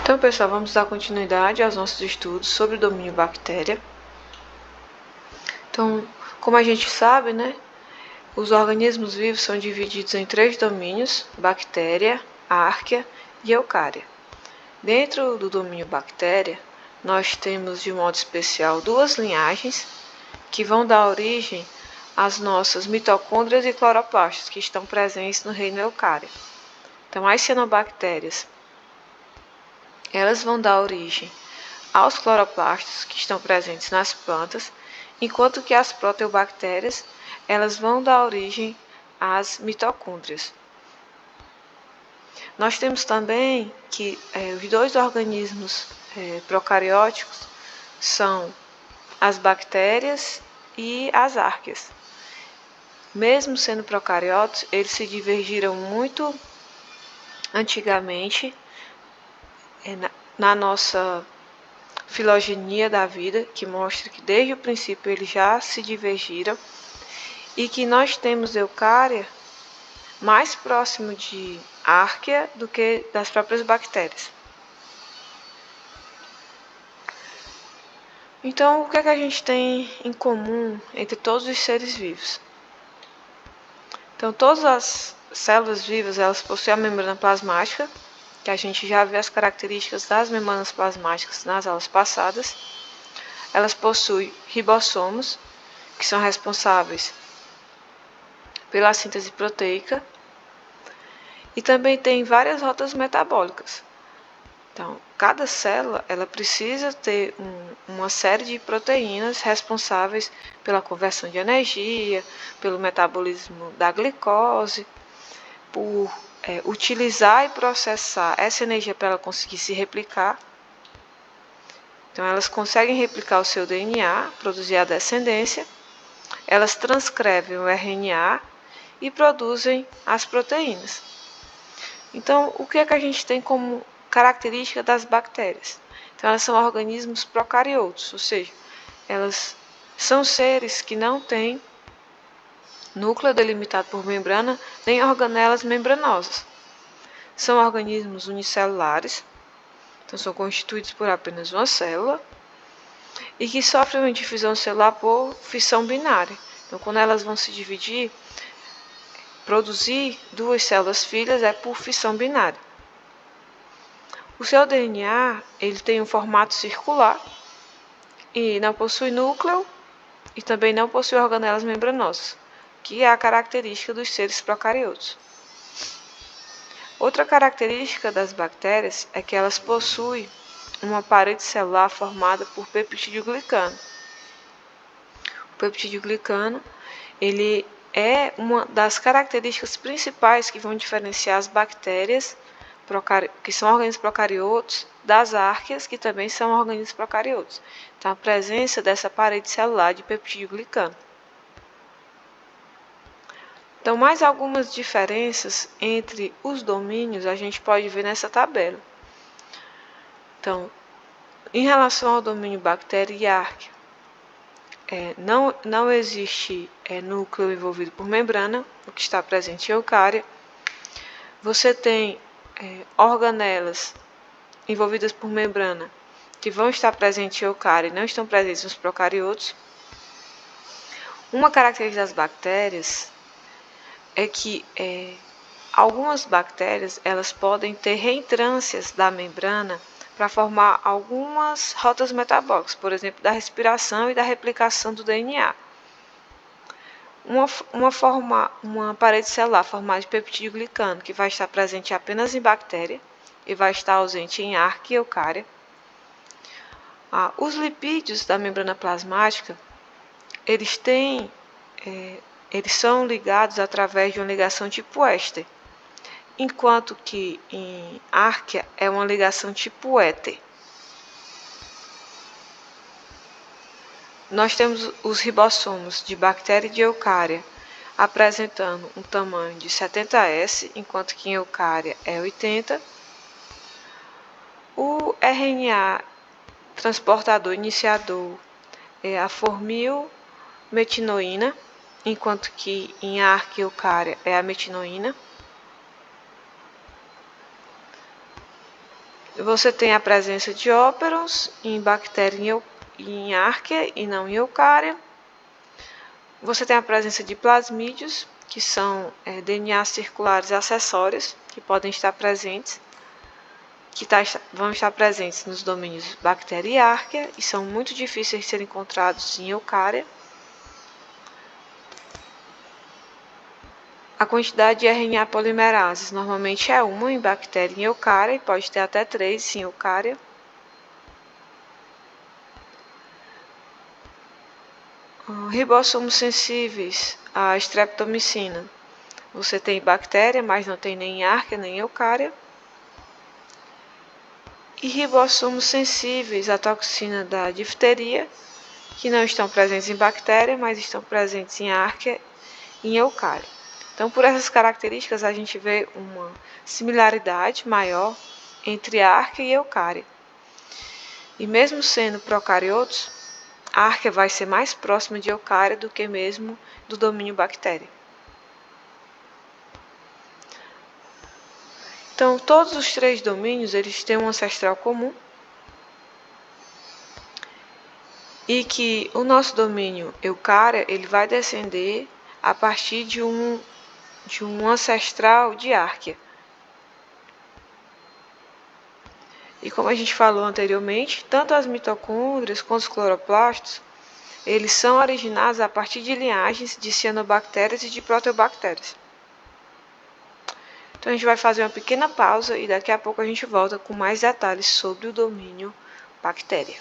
Então, pessoal, vamos dar continuidade aos nossos estudos sobre o domínio bactéria. Então, como a gente sabe, os organismos vivos são divididos em 3 domínios: bactéria, árquea e eucária. Dentro do domínio bactéria, nós temos de modo especial 2 linhagens que vão dar origem às nossas mitocôndrias e cloroplastos, que estão presentes no reino eucária. Então, as cianobactérias, elas vão dar origem aos cloroplastos, que estão presentes nas plantas, enquanto que as proteobactérias, elas vão dar origem às mitocôndrias. Nós temos também que os 2 organismos procarióticos são as bactérias e as árqueas. Mesmo sendo procariotos, eles se divergiram muito antigamente na nossa filogenia da vida, que mostra que desde o princípio eles já se divergiram, e que nós temos eucária mais próximo de árquea do que das próprias bactérias. Então, o que é que a gente tem em comum entre todos os seres vivos? Então, todas as células vivas, elas possuem a membrana plasmática, que a gente já viu as características das membranas plasmáticas nas aulas passadas. Elas possuem ribossomos, que são responsáveis pela síntese proteica, e também tem várias rotas metabólicas. Então, cada célula ela precisa ter uma série de proteínas responsáveis pela conversão de energia, pelo metabolismo da glicose, por utilizar e processar essa energia para ela conseguir se replicar. Então, elas conseguem replicar o seu DNA, produzir a descendência, elas transcrevem o RNA e produzem as proteínas. Então, o que é que a gente tem como característica das bactérias? Então, elas são organismos procariotos, ou seja, elas são seres que não têm núcleo delimitado por membrana, nem organelas membranosas. São organismos unicelulares, então são constituídos por apenas uma célula, e que sofrem uma divisão celular por fissão binária. Então, quando elas vão se dividir, produzir 2 células filhas é por fissão binária. O seu DNA ele tem um formato circular e não possui núcleo e também não possui organelas membranosas, que é a característica dos seres procariotos. Outra característica das bactérias é que elas possuem uma parede celular formada por peptídeo glicano. O peptídeo glicano ele é uma das características principais que vão diferenciar as bactérias, que são organismos procariotos, das árqueas, que também são organismos procariotos. Então, a presença dessa parede celular de peptídeo glicano. Então, mais algumas diferenças entre os domínios a gente pode ver nessa tabela. Então, em relação ao domínio bactéria e árquea, não existe núcleo envolvido por membrana, o que está presente em eucária. Você tem organelas envolvidas por membrana que vão estar presentes em eucária e não estão presentes nos procariotos. Uma característica das bactérias é que algumas bactérias elas podem ter reentrâncias da membrana para formar algumas rotas metabólicas, por exemplo, da respiração e da replicação do DNA. Uma parede celular formada de peptídeo glicano, que vai estar presente apenas em bactéria e vai estar ausente em árquea e eucária. Os lipídios da membrana plasmática, eles são ligados através de uma ligação tipo éster, enquanto que em árquea é uma ligação tipo éter. Nós temos os ribossomos de bactéria e de eucária apresentando um tamanho de 70S, enquanto que em eucária é 80. O RNA transportador iniciador é a formilmetinoína, enquanto que em árquea e eucária é a metinoína. Você tem a presença de óperons em bactéria em Archaea e não em Eukarya. Você tem a presença de plasmídios, que são DNA circulares acessórios, que podem estar presentes, vão estar presentes nos domínios bactéria e Archaea, e são muito difíceis de serem encontrados em Eukarya. A quantidade de RNA polimerases normalmente é 1 em bactéria e em Eukarya, e pode ter até 3 em Eukarya. Ribossomos sensíveis à streptomicina. Você tem bactéria, mas não tem nem Archaea nem Eukarya. E ribossomos sensíveis à toxina da difteria, que não estão presentes em bactéria, mas estão presentes em Archaea e em Eukarya. Então, por essas características, a gente vê uma similaridade maior entre Archaea e Eukarya. E mesmo sendo procariotos, a Archaea vai ser mais próxima de Eukarya do que mesmo do domínio bactéria. Então, todos os 3 domínios eles têm um ancestral comum e que o nosso domínio Eukarya ele vai descender a partir de um ancestral de Archaea. E como a gente falou anteriormente, tanto as mitocôndrias quanto os cloroplastos, eles são originados a partir de linhagens de cianobactérias e de proteobactérias. Então a gente vai fazer uma pequena pausa e daqui a pouco a gente volta com mais detalhes sobre o domínio bactéria.